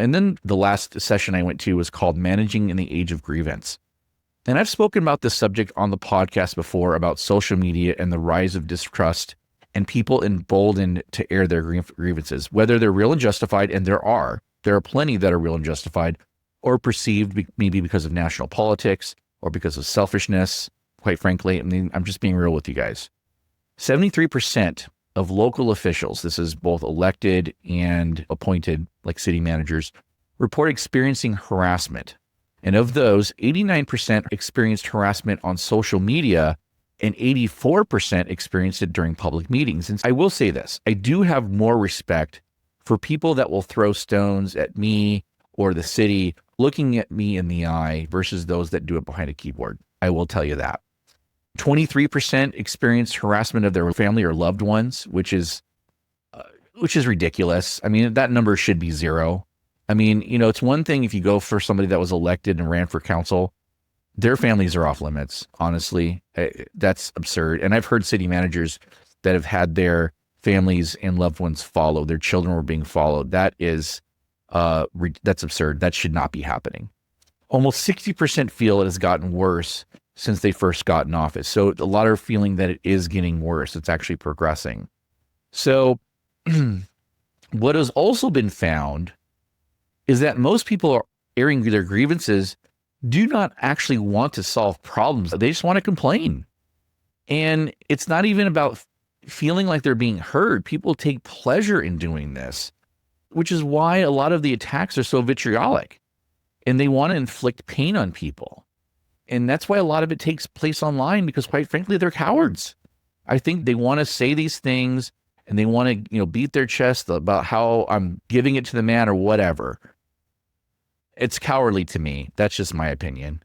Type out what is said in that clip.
And then the last session I went to was called Managing in the Age of Grievance. And I've spoken about this subject on the podcast before about social media and the rise of distrust and people emboldened to air their grievances, whether they're real and justified, and there are plenty that are real and justified, or perceived maybe because of national politics or because of selfishness. Quite frankly, I mean, I'm just being real with you guys. 73% of local officials, this is both elected and appointed, like city managers, report experiencing harassment. And of those, 89% experienced harassment on social media and 84% experienced it during public meetings. And I will say this, I do have more respect for people that will throw stones at me or the city looking at me in the eye versus those that do it behind a keyboard. I will tell you that. 23% experienced harassment of their family or loved ones, which is ridiculous. I mean, that number should be zero. I mean, it's one thing if you go for somebody that was elected and ran for council, their families are off limits, honestly. That's absurd. And I've heard city managers that have had their families and loved ones followed, their children were being followed. That is, that's absurd. That should not be happening. Almost 60% feel it has gotten worse since they first got in office. So a lot are feeling that it is getting worse. It's actually progressing. So what has also been found is that most people are airing their grievances do not actually want to solve problems. They just want to complain. And it's not even about feeling like they're being heard. People take pleasure in doing this, which is why a lot of the attacks are so vitriolic. And they want to inflict pain on people. And that's why a lot of it takes place online because, quite frankly, they're cowards. I think they want to say these things and they want to, beat their chest about how I'm giving it to the man or whatever. It's cowardly to me. That's just my opinion.